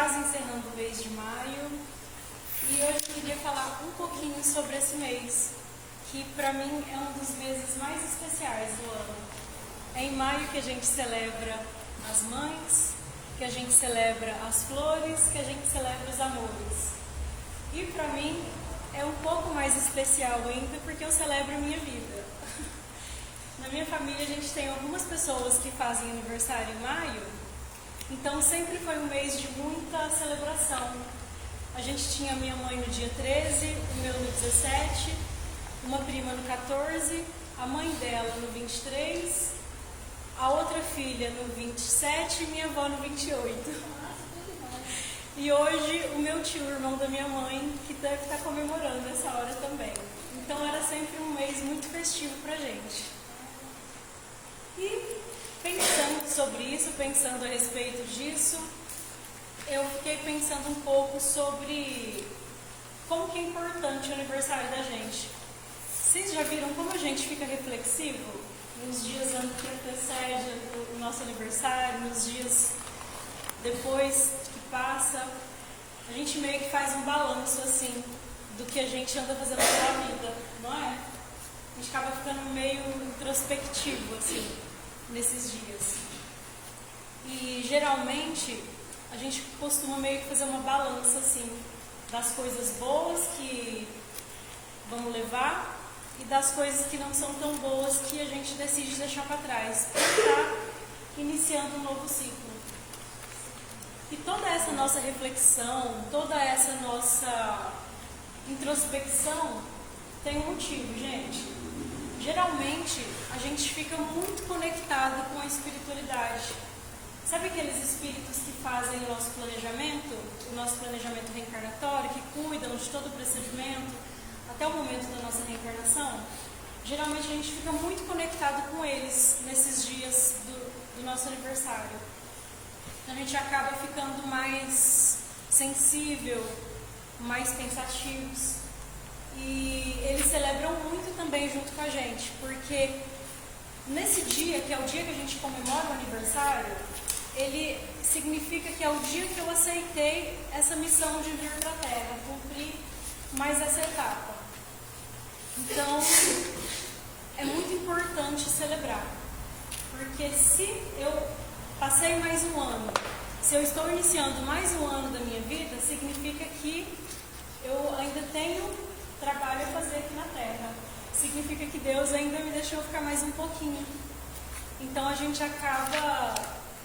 quase encerrando o mês de maio e hoje eu queria falar um pouquinho sobre esse mês, que para mim é um dos meses mais especiais do ano. É em maio que a gente celebra as mães, que a gente celebra as flores, que a gente celebra os amores. E para mim é um pouco mais especial ainda porque eu celebro a minha vida. Na minha família a gente tem algumas pessoas que fazem aniversário em maio, então sempre foi um mês de muita celebração. A gente tinha a minha mãe no dia 13, o meu no 17, uma prima no 14, a mãe dela no 23, a outra filha no 27 e minha avó no 28. E hoje o meu tio, o irmão da minha mãe, que deve estar comemorando essa hora também. Então era sempre um mês muito festivo pra gente. E pensando sobre isso, pensando a respeito disso, eu fiquei pensando um pouco sobre como que é importante o aniversário da gente. Vocês já viram como a gente fica reflexivo nos dias que antecedem o nosso aniversário, nos dias depois que passa? A gente meio que faz um balanço assim do que a gente anda fazendo pela vida, não é? A gente acaba ficando meio introspectivo assim nesses dias. E geralmente a gente costuma meio que fazer uma balança assim das coisas boas que vamos levar e das coisas que não são tão boas que a gente decide deixar para trás para estar iniciando um novo ciclo. E toda essa nossa reflexão, toda essa nossa introspecção tem um motivo, gente. Geralmente a gente fica muito conectado com a espiritualidade. Sabe aqueles espíritos que fazem o nosso planejamento reencarnatório, que cuidam de todo o procedimento até o momento da nossa reencarnação? Geralmente a gente fica muito conectado com eles nesses dias do nosso aniversário. A gente acaba ficando mais sensível, mais pensativos. E eles celebram muito também junto com a gente, porque nesse dia, que é o dia que a gente comemora o aniversário, ele significa que é o dia que eu aceitei essa missão de vir para a Terra, cumprir mais essa etapa. Então, é muito importante celebrar, porque se eu passei mais um ano, se eu estou iniciando mais um ano da minha vida, significa que eu ainda tenho trabalho a fazer aqui na Terra. Significa que Deus ainda me deixou ficar mais um pouquinho. Então a gente acaba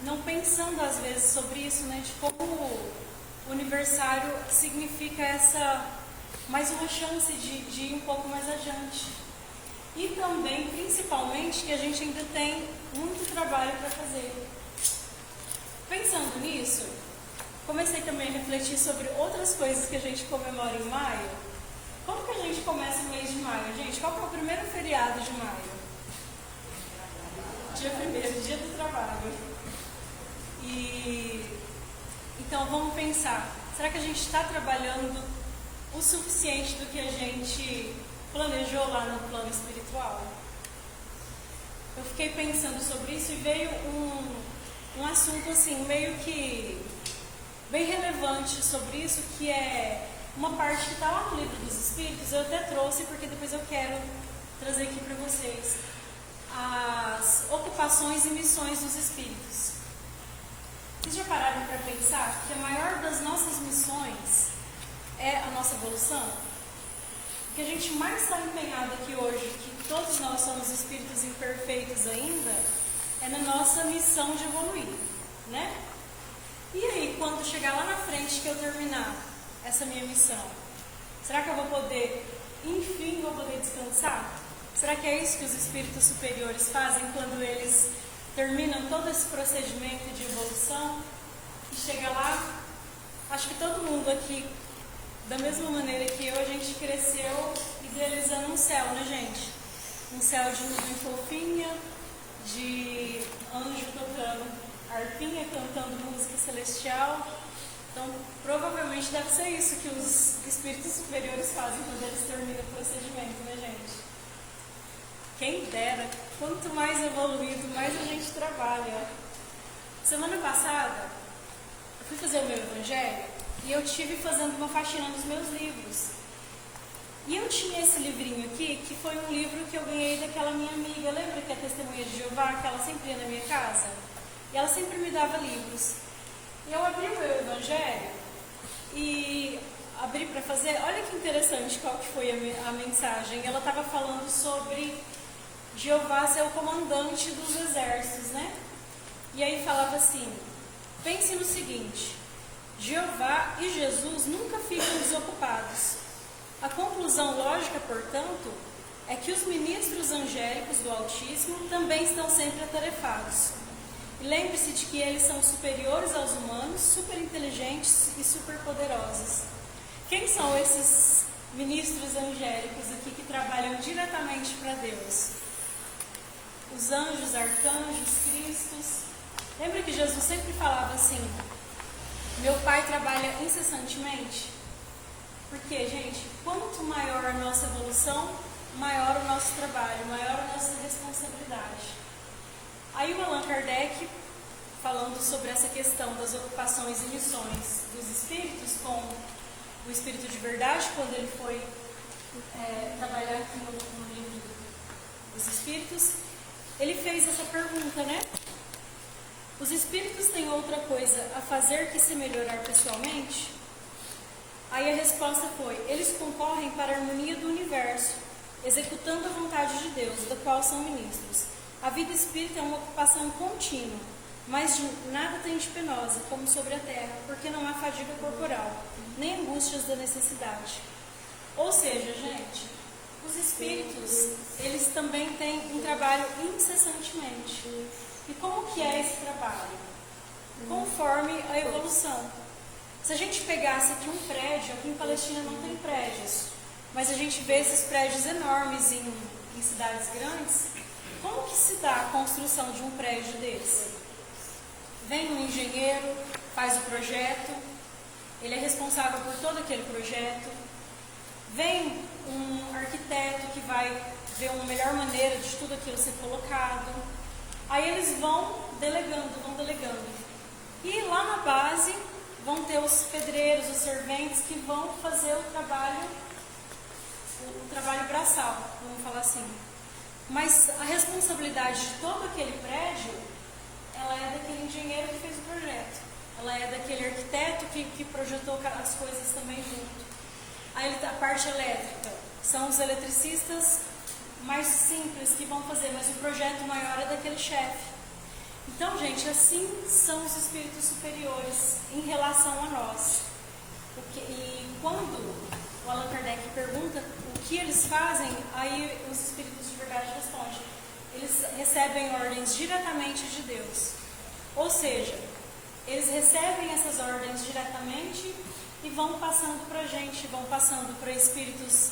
não pensando às vezes sobre isso, né? De como o aniversário significa mais uma chance de ir um pouco mais adiante. E também, principalmente, que a gente ainda tem muito trabalho para fazer. Pensando nisso, comecei também a refletir sobre outras coisas que a gente comemora em maio. Como que a gente começa o mês de maio, gente? Qual que é o primeiro feriado de maio? Dia 1º, dia do trabalho. Então vamos pensar, será que a gente está trabalhando o suficiente do que a gente planejou lá no plano espiritual? Eu fiquei pensando sobre isso e veio um assunto assim, meio que bem relevante sobre isso, que é uma parte que está lá no Livro dos Espíritos. Eu até trouxe porque depois eu quero trazer aqui para vocês as ocupações e missões dos Espíritos. Vocês já pararam para pensar que a maior das nossas missões é a nossa evolução? O que a gente mais está empenhado aqui hoje, que todos nós somos espíritos imperfeitos ainda, é na nossa missão de evoluir, né? E aí, quando chegar lá na frente que eu terminar essa minha missão, será que eu vou poder, enfim, vou poder descansar? Será que é isso que os espíritos superiores fazem quando eles terminam todo esse procedimento de evolução e chega lá? Acho que todo mundo aqui, da mesma maneira que eu, a gente cresceu idealizando um céu, né, gente? Um céu de nuvem fofinha, de anjo tocando harpinha, cantando música celestial. Então, provavelmente deve ser isso que os espíritos superiores fazem quando eles terminam o procedimento, né, gente? Quem dera, quanto mais evoluído, mais a gente trabalha. Semana passada, fui fazer o meu evangelho e eu tive fazendo uma faxina nos meus livros. E eu tinha esse livrinho aqui, que foi um livro que eu ganhei daquela minha amiga, lembra que é a Testemunha de Jeová, que ela sempre ia na minha casa? E ela sempre me dava livros. E eu abri o meu evangelho e abri para fazer, olha que interessante qual que foi a mensagem. Ela estava falando sobre Jeová ser o comandante dos exércitos, né? E aí falava assim, pense no seguinte, Jeová e Jesus nunca ficam desocupados. A conclusão lógica, portanto, é que os ministros angélicos do Altíssimo também estão sempre atarefados. E lembre-se de que eles são superiores aos humanos, superinteligentes e superpoderosos. Quem são esses ministros angélicos aqui que trabalham diretamente para Deus? Os anjos, arcanjos, cristos. Lembra que Jesus sempre falava assim, meu Pai trabalha incessantemente? Porque, gente, quanto maior a nossa evolução, maior o nosso trabalho, maior a nossa responsabilidade. Aí o Allan Kardec, falando sobre essa questão das ocupações e missões dos espíritos, com o Espírito de Verdade, quando ele foi trabalhar aqui no livro dos Espíritos, ele fez essa pergunta, né? Os espíritos têm outra coisa a fazer que se melhorar pessoalmente? Aí a resposta foi, eles concorrem para a harmonia do universo, executando a vontade de Deus, da qual são ministros. A vida espírita é uma ocupação contínua, mas nada tem de penosa, como sobre a terra, porque não há fadiga corporal, nem angústias da necessidade. Ou seja, gente, os espíritos, eles também têm um trabalho incessantemente. E como que é esse trabalho? Conforme a evolução. Se a gente pegasse aqui um prédio, aqui em Palestina não tem prédios, mas a gente vê esses prédios enormes em cidades grandes, como que se dá a construção de um prédio desse? Vem um engenheiro, faz o projeto, ele é responsável por todo aquele projeto, vem um arquiteto que vai ver uma melhor maneira de tudo aquilo ser colocado, aí eles vão delegando. E lá na base vão ter os pedreiros, os serventes que vão fazer o trabalho braçal, vamos falar assim. Mas a responsabilidade de todo aquele prédio, ela é daquele engenheiro que fez o projeto. Ela é daquele arquiteto que projetou as coisas também junto. Aí a parte elétrica, são os eletricistas mais simples que vão fazer, mas o projeto maior é daquele chefe. Então, gente, assim são os espíritos superiores em relação a nós. E quando o Allan Kardec pergunta o que eles fazem, aí os espíritos de verdade respondem. Eles recebem ordens diretamente de Deus. Ou seja, eles recebem essas ordens diretamente e vão passando para a gente, vão passando para espíritos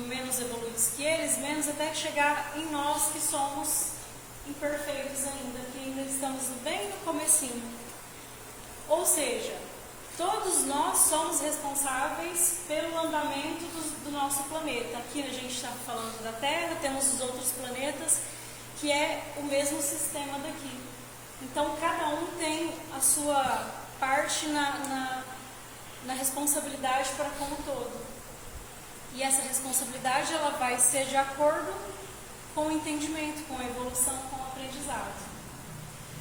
menos evoluídos que eles, menos até chegar em nós que somos imperfeitos ainda, que ainda estamos bem no comecinho. Ou seja, todos nós somos responsáveis pelo andamento do nosso planeta. Aqui a gente está falando da Terra, temos os outros planetas, que é o mesmo sistema daqui. Então, cada um tem a sua parte na responsabilidade para com o todo. E essa responsabilidade ela vai ser de acordo com o entendimento, com a evolução, com o aprendizado.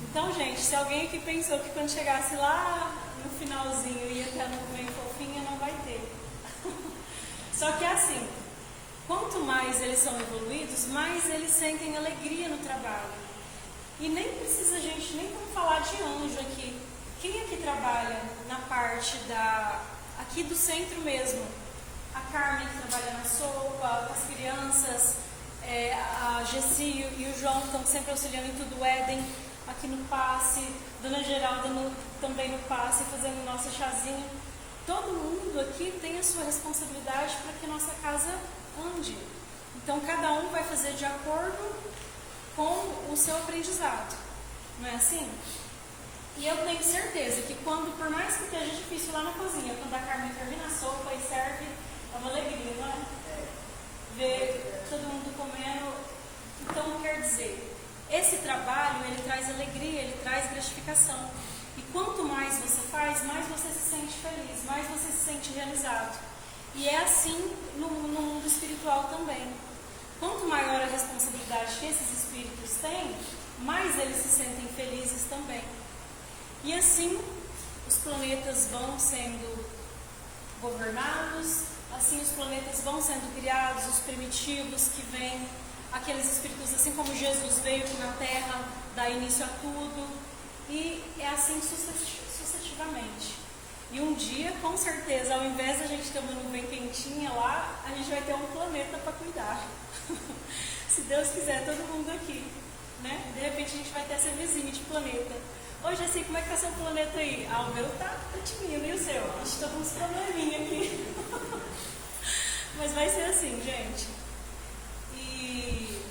Então, gente, se alguém aqui pensou que quando chegasse lá no finalzinho ia ter a nuvem fofinha, não vai ter. Só que é assim, quanto mais eles são evoluídos, mais eles sentem alegria no trabalho. E nem precisa a gente nem falar de anjo aqui. Quem aqui trabalha na parte aqui do centro mesmo? A Carmen que trabalha na sopa, com as crianças, a Gessi e o João estão sempre auxiliando em tudo, o Éden aqui no passe, Dona Geralda também no passe, fazendo nosso chazinho. Todo mundo aqui tem a sua responsabilidade para que a nossa casa ande. Então, cada um vai fazer de acordo com o seu aprendizado. Não é assim? E eu tenho certeza que por mais que esteja difícil lá na cozinha, quando a Carmen termina a sopa e serve, é uma alegria, não é? Ver todo mundo comendo. Então, quer dizer, esse trabalho, ele traz alegria, ele traz gratificação. E quanto mais você faz, mais você se sente feliz, mais você se sente realizado. E é assim no mundo espiritual também. Quanto maior a responsabilidade que esses espíritos têm, mais eles se sentem felizes também. E assim, os planetas vão sendo governados, assim os planetas vão sendo criados, os primitivos que vêm, aqueles espíritos, assim como Jesus veio aqui na Terra, dá início a tudo, e é assim sucessivamente. E um dia, com certeza, ao invés da gente ter uma nuvem quentinha lá, a gente vai ter um planeta para cuidar. Se Deus quiser, todo mundo aqui, né? De repente a gente vai ter essa vizinha de planeta. Ô, Jessi, como é que tá seu planeta aí? Ah, o meu tá timindo, e o seu? A gente tá com uns probleminha aqui. Mas vai ser assim, gente. E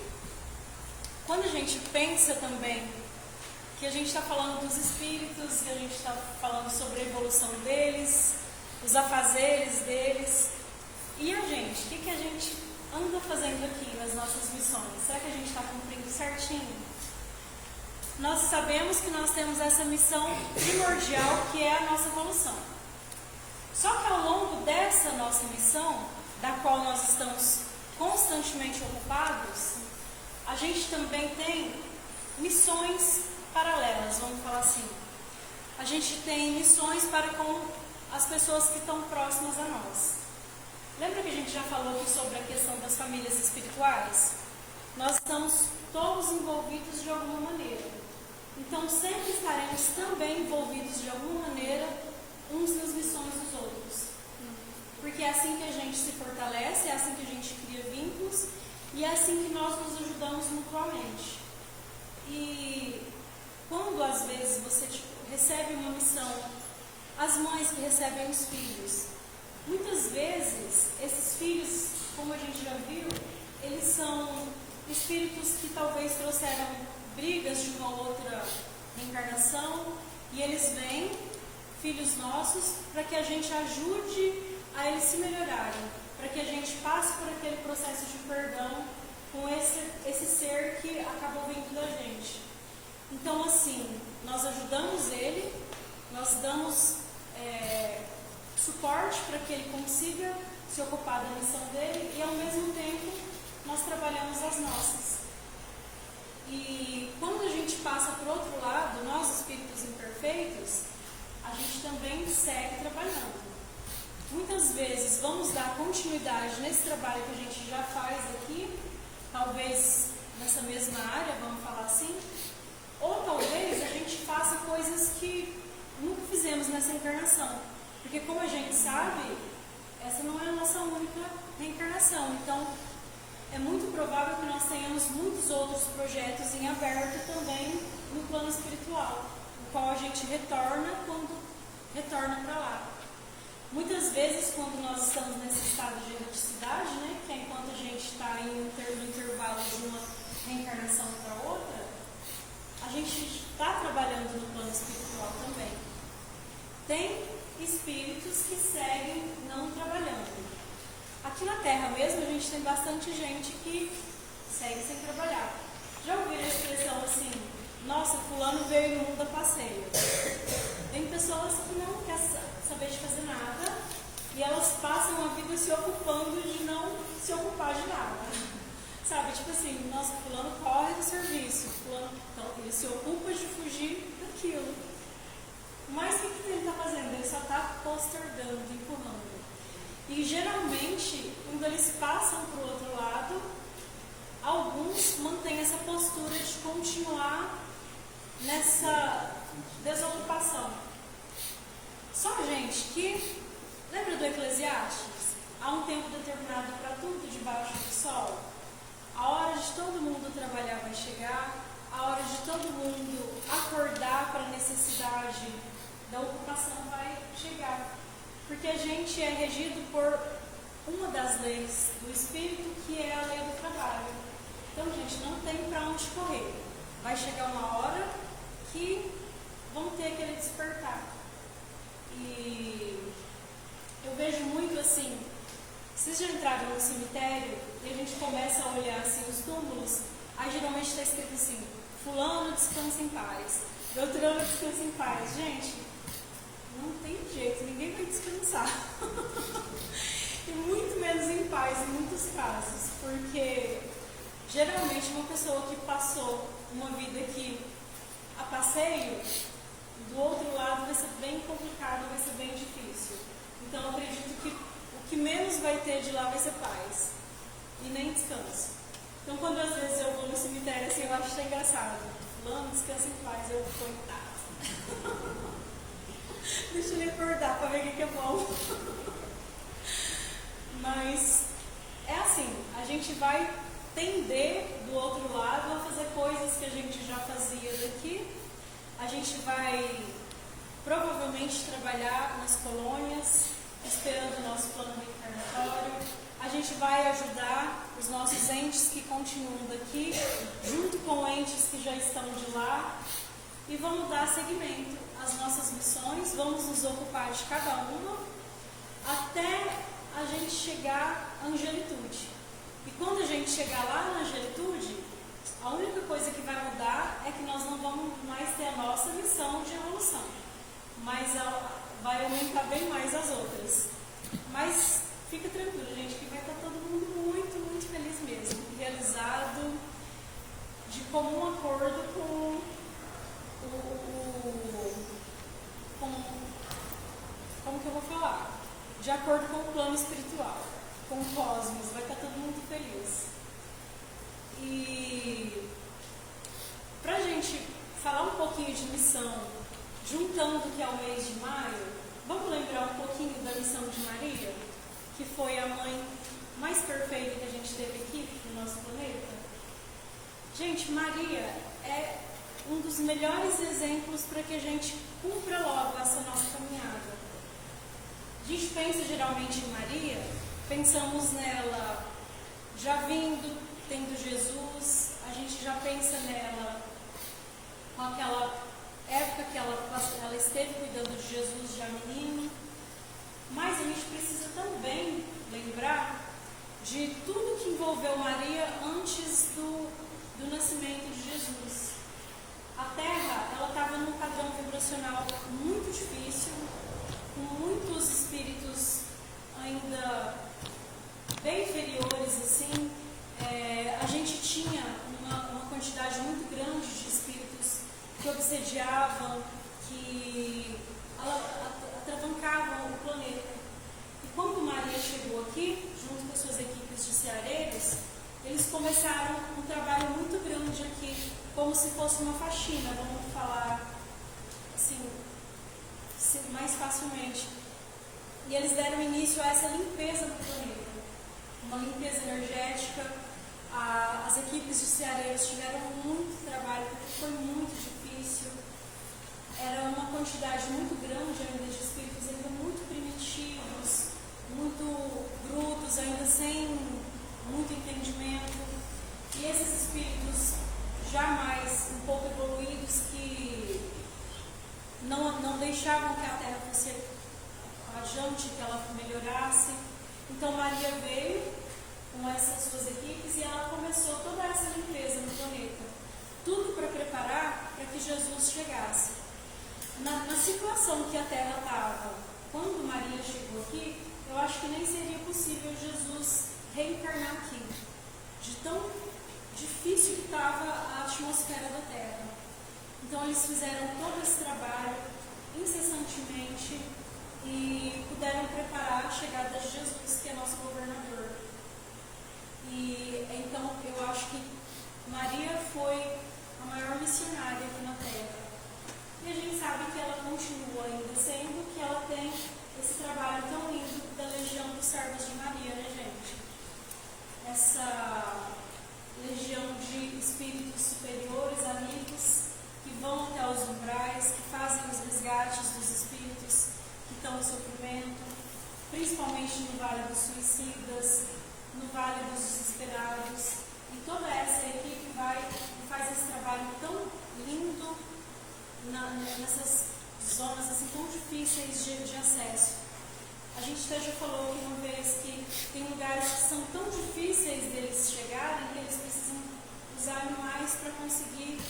quando a gente pensa também que a gente está falando dos espíritos, que a gente está falando sobre a evolução deles, os afazeres deles, e a gente? O que a gente anda fazendo aqui nas nossas missões? Será que a gente está cumprindo certinho? Nós sabemos que nós temos essa missão primordial, que é a nossa evolução. Só que ao longo dessa nossa missão, da qual nós estamos constantemente ocupados, a gente também tem missões paralelas, vamos falar assim. A gente tem missões para com as pessoas que estão próximas a nós. Lembra que a gente já falou aqui sobre a questão das famílias espirituais? Nós estamos todos envolvidos de alguma maneira. Então sempre estaremos também envolvidos de alguma maneira uns nas missões dos outros. Porque é assim que a gente se fortalece, é assim que a gente cria vínculos e é assim que nós nos ajudamos mutuamente. E quando às vezes você recebe uma missão, as mães que recebem os filhos, muitas vezes esses filhos, como a gente já viu, eles são espíritos que talvez trouxeram brigas de uma outra reencarnação e eles vêm, filhos nossos, para que a gente ajude a eles se melhorarem, para que a gente passe por aquele processo de perdão com esse ser que acabou vindo da gente. Então, assim, nós ajudamos ele, nós damos suporte para que ele consiga se ocupar da missão dele e, ao mesmo tempo, nós trabalhamos as nossas. E quando a gente passa por outro lado, nós, espíritos imperfeitos, a gente também segue trabalhando. Muitas vezes vamos dar continuidade nesse trabalho que a gente já faz aqui, talvez nessa mesma área, vamos falar assim, ou talvez a gente faça coisas que nunca fizemos nessa encarnação. Porque como a gente sabe, essa não é a nossa única reencarnação. Então, é muito provável que nós tenhamos muitos outros projetos em aberto também no plano espiritual, o qual a gente retorna quando retorna para lá. Muitas vezes, quando nós estamos nesse estado de erraticidade, né, que é enquanto a gente está no intervalo de uma reencarnação para outra, a gente está trabalhando no plano espiritual também. Tem espíritos que seguem não trabalhando. Aqui na Terra mesmo, a gente tem bastante gente que segue sem trabalhar. Já ouviram a expressão assim, nossa, fulano veio no mundo a passeio. Tem pessoas que não querem saber de fazer nada e elas passam a vida se ocupando de não se ocupar de nada. Sabe, tipo assim, nossa, fulano corre do serviço, fulano, então ele se ocupa de fugir daquilo. Mas o que ele está fazendo? Ele só está postergando, empurrando. E geralmente, quando eles passam para o outro lado, alguns mantêm essa postura de continuar nessa desocupação. Só gente que, lembra do Eclesiastes? Há um tempo determinado para tudo debaixo do sol. A hora de todo mundo trabalhar vai chegar, a hora de todo mundo acordar para a necessidade da ocupação vai chegar. Porque a gente é regido por uma das leis do Espírito, que é a lei do trabalho. Então, gente, não tem para onde correr. Vai chegar uma hora que vão ter aquele despertar. E eu vejo muito assim, vocês já entraram no cemitério e a gente começa a olhar assim os túmulos, aí geralmente está escrito assim, fulano descansa em paz. Doutorando descansa em paz. Gente, não tem jeito, ninguém vai descansar. E muito menos em paz em muitos casos, porque geralmente uma pessoa que passou uma vida que a passeio, do outro lado vai ser bem complicado, vai ser bem difícil. Então eu acredito que o que menos vai ter de lá vai ser paz e nem descanso. Então quando às vezes eu vou no cemitério assim, eu acho engraçado. Fulano, descansa em paz, eu coitado. Deixa ele acordar para ver o que é bom. Mas é assim, a gente vai tender do outro lado a fazer coisas que a gente já fazia daqui. A gente vai provavelmente trabalhar nas colônias, esperando o nosso plano reencarnatório. A gente vai ajudar os nossos entes que continuam daqui, junto com entes que já estão de lá, e vamos dar seguimento às nossas missões, vamos nos ocupar de cada uma, até a gente chegar à angelitude. E quando a gente chegar lá na angelitude, a única coisa que vai mudar é que nós não vamos mais ter a nossa missão de evolução, mas vai aumentar bem mais as outras. Mas fica tranquilo, gente, que vai estar todo mundo muito, muito feliz mesmo, realizado, de comum acordo com como que eu vou falar? De acordo com o plano espiritual, com o cosmos, vai estar todo mundo feliz. E pra gente falar um pouquinho de missão, juntando que é o mês de maio, vamos lembrar um pouquinho da missão de Maria, que foi a mãe mais perfeita que a gente teve aqui no nosso planeta? Gente, Maria é um dos melhores exemplos para que a gente cumpra logo essa nossa caminhada. A gente pensa geralmente em Maria, pensamos nela já vindo, tendo Jesus, a gente já pensa nela com aquela época que ela esteve cuidando de Jesus já menino, mas a gente precisa também lembrar de tudo que envolveu Maria antes do nascimento de Jesus. A Terra, ela estava num padrão vibracional muito difícil, com muitos espíritos ainda bem inferiores, assim. A gente tinha uma quantidade muito grande de espíritos que obsediavam, que atravancavam o planeta. E quando Maria chegou aqui, junto com as suas equipes de ceareiros, eles começaram um trabalho muito grande aqui, como se fosse uma faxina, vamos falar assim, mais facilmente. E eles deram início a essa limpeza do planeta, uma limpeza energética. As equipes de ceareiros tiveram muito trabalho, porque foi muito difícil. Era uma quantidade muito grande ainda de espíritos, ainda muito primitivos, muito brutos, ainda sem muito entendimento. E esses espíritos já mais um pouco evoluídos, que não deixavam que a Terra fosse adiante, que ela melhorasse. Então Maria veio com essas suas equipes e ela começou toda essa limpeza no planeta. Tudo para preparar para que Jesus chegasse. Na situação que a Terra estava, quando Maria chegou aqui, eu acho que nem seria possível Jesus reencarnar aqui, de tão difícil que estava a atmosfera da Terra. Então eles fizeram todo esse trabalho incessantemente e puderam preparar a chegada de Jesus, que é nosso governador. E então eu acho que Maria foi a maior missionária aqui na Terra. E a gente sabe que ela continua ainda sendo, que ela tem esse trabalho tão lindo da Legião dos Servos de Maria, né, gente? Essa legião de espíritos superiores, amigos, que vão até os umbrais, que fazem os resgates dos espíritos que estão em sofrimento, principalmente no Vale dos Suicidas, no Vale dos Desesperados. E toda essa equipe vai e faz esse trabalho tão lindo nessas zonas assim tão difíceis de acesso. A gente até já falou aqui uma vez que tem lugares que são tão difíceis deles chegarem que eles precisam usar animais para conseguir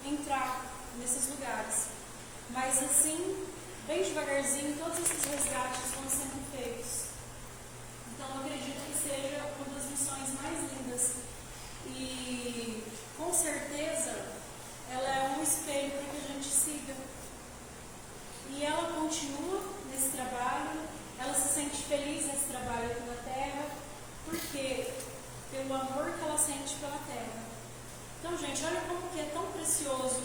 entrar nesses lugares. devagarzinho, todos esses resgates vão sendo feitos. Então, eu acredito que seja uma das missões mais lindas. E, com certeza, ela é um espelho para que a gente siga. E ela continua nesse trabalho, ela se sente feliz nesse trabalho aqui na Terra, porque pelo amor que ela sente pela Terra. Então, gente, olha como que é tão precioso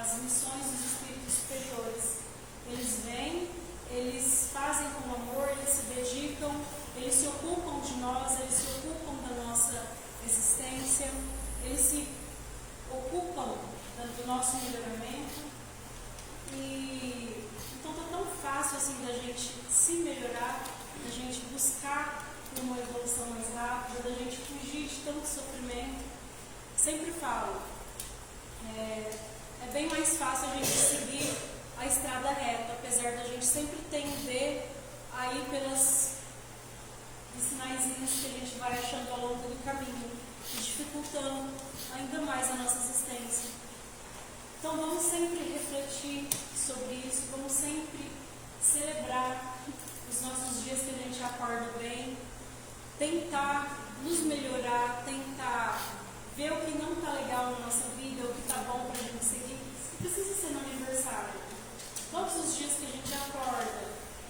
as missões dos espíritos superiores. Eles vêm, eles fazem com amor, eles se dedicam, eles se ocupam de nós, eles se ocupam da nossa existência, eles se ocupam do nosso melhoramento. E então está tão fácil assim da gente se melhorar, da gente buscar uma evolução mais rápida, da gente fugir de tanto sofrimento. Sempre falo, é bem mais fácil a gente seguir a estrada reta, apesar da gente sempre tender a ir pelos sinaizinhos que a gente vai achando ao longo do caminho, dificultando ainda mais a nossa existência. Então vamos sempre refletir sobre isso, vamos sempre celebrar os nossos dias que a gente acorda bem, tentar nos melhorar, tentar ver o que não está legal na nossa vida, o que está bom para a gente seguir. Não precisa ser no aniversário. Todos os dias que a gente acorda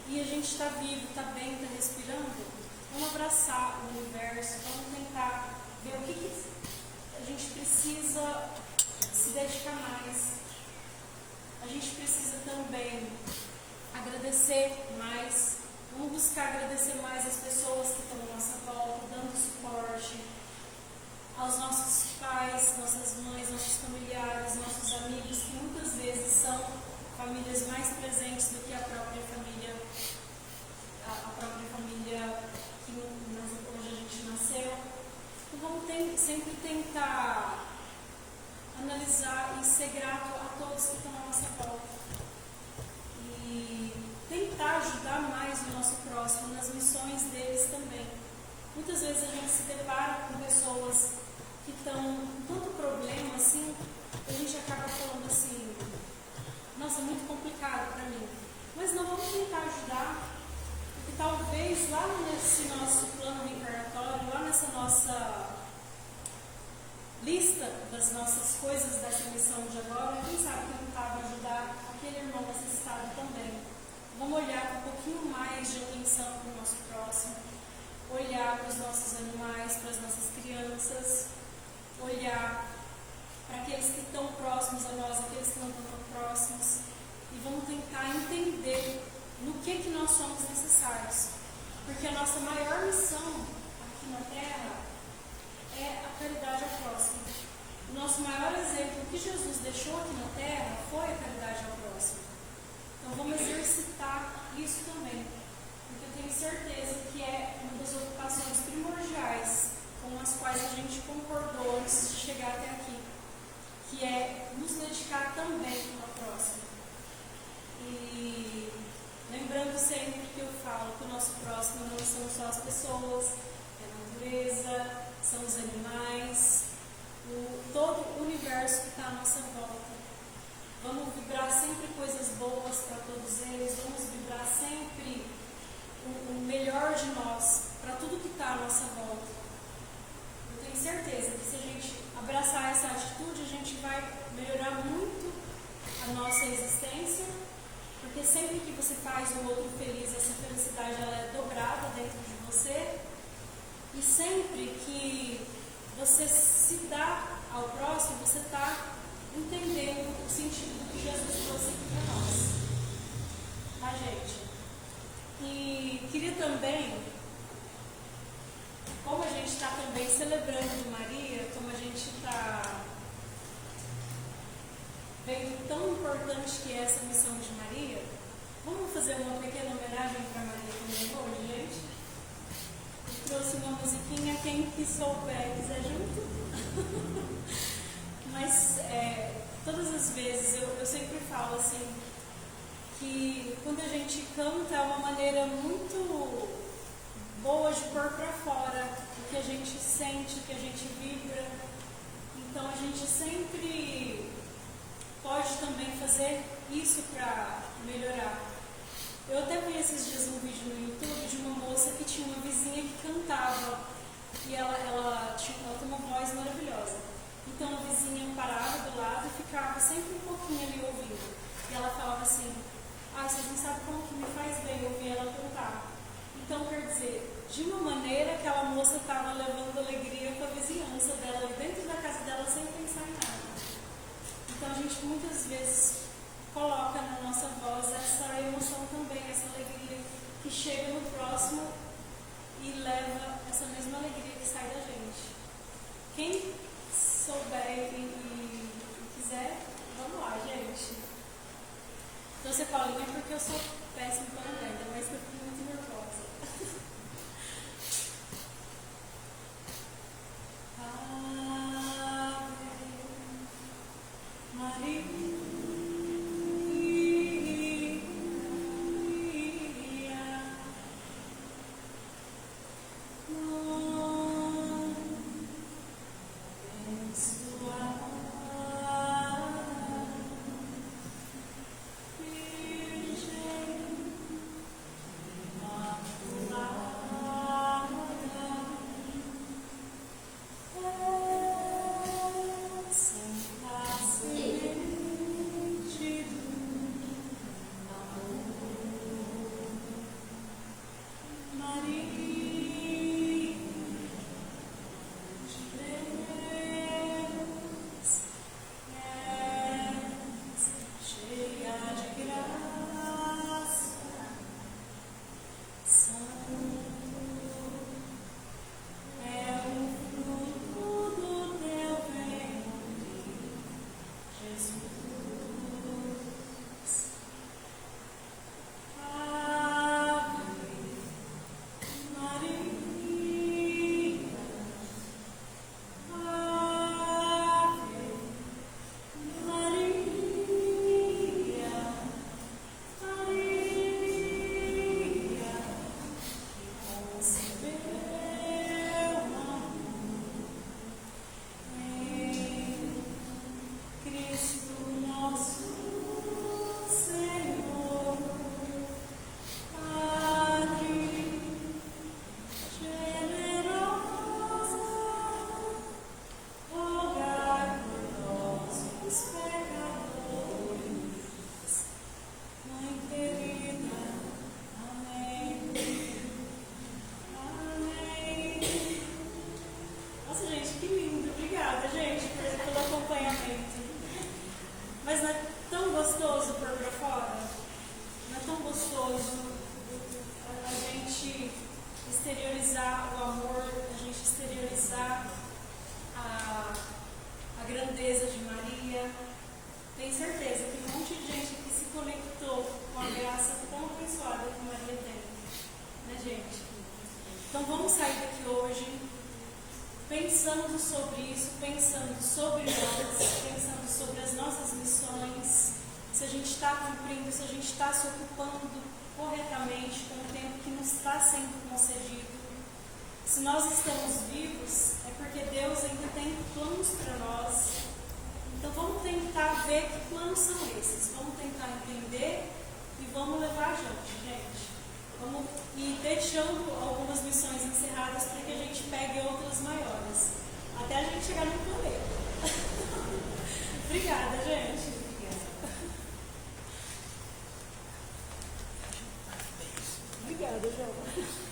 e a gente está vivo, está bem, está respirando, vamos abraçar o universo, vamos tentar ver o que a gente precisa se dedicar mais. A gente precisa também agradecer mais, vamos buscar agradecer mais as pessoas que estão à nossa volta, dando suporte, aos nossos pais, nossas mães, nossos familiares, nossos amigos, que muitas vezes são famílias mais presentes do que a própria família que hoje a gente nasceu. Então vamos sempre tentar analisar e ser grato a todos que estão à nossa volta. E tentar ajudar mais o nosso próximo nas missões deles também. Muitas vezes a gente se depara com pessoas que estão com tanto problema assim, a gente acaba falando assim, nossa, é muito complicado para mim. Mas não, vamos tentar ajudar, porque talvez lá nesse nosso plano reencarnatório, lá nessa nossa lista das nossas coisas dessa missão de agora, quem sabe tentar ajudar aquele irmão necessitado também. Vamos olhar com um pouquinho mais de atenção para o nosso próximo, olhar para os nossos animais, para as nossas crianças, olhar para aqueles que estão próximos a nós, aqueles que não estão tão próximos, e vamos tentar entender no que nós somos necessários. Porque a nossa maior missão aqui na Terra é a caridade ao próximo. O nosso maior exemplo que Jesus deixou aqui na Terra foi a caridade ao próximo. Então vamos exercitar isso também, porque eu tenho certeza que é uma das ocupações primordiais com as quais a gente concordou antes de chegar até aqui, que é nos dedicar também ao próximo. E lembrando sempre que eu falo que o nosso próximo não são só as pessoas, é a natureza, são os animais, todo o universo que está à nossa volta. Vamos vibrar sempre coisas boas para todos eles, vamos vibrar sempre o melhor de nós para tudo que está à nossa volta. Eu tenho certeza que se a gente abraçar essa atitude, a gente vai melhorar muito a nossa existência, porque sempre que você faz o outro feliz, essa felicidade ela é dobrada dentro de você, e sempre que você se dá ao próximo, você está entendendo o sentido do que Jesus trouxe aqui para nós. Tá, gente? E queria também, como a gente está também celebrando Maria, como a gente está vendo tão importante que é essa missão de Maria, vamos fazer uma pequena homenagem para Maria também hoje, gente? Eu trouxe uma musiquinha, quem que souber quiser junto. Mas todas as vezes eu sempre falo assim, que quando a gente canta é uma maneira muito boa de pôr para fora o que a gente sente, o que a gente vibra. Então a gente sempre pode também fazer isso para melhorar. Eu até vi esses dias um vídeo no YouTube de uma moça que tinha uma vizinha que cantava e ela tem uma voz maravilhosa. Então a vizinha parava do lado e ficava sempre um pouquinho ali ouvindo. E ela falava assim, vocês não sabem como que me faz bem ouvir ela cantar. Então quer dizer, de uma maneira aquela moça estava levando alegria para a vizinhança dela ali dentro da casa dela sem pensar em nada. Então a gente muitas vezes coloca na nossa voz essa emoção também, essa alegria que chega no próximo e leva essa mesma alegria que sai da gente. Quem souber e quiser, vamos lá, gente. Então você fala, não é porque eu sou péssimo para a venda, mas eu fico muito nervosa. Ave Maria. Pensando sobre isso, pensando sobre nós, pensando sobre as nossas missões, se a gente está cumprindo, se a gente está se ocupando corretamente com o tempo que nos está sendo concedido. Se nós estamos vivos, é porque Deus ainda tem planos para nós. Então vamos tentar ver que planos são esses, vamos tentar entender e vamos levar adiante, gente. Vamos ir deixando algumas missões encerradas para que a gente pegue outras maiores. Até a gente chegar no planeta. Obrigada, gente. Obrigada, João.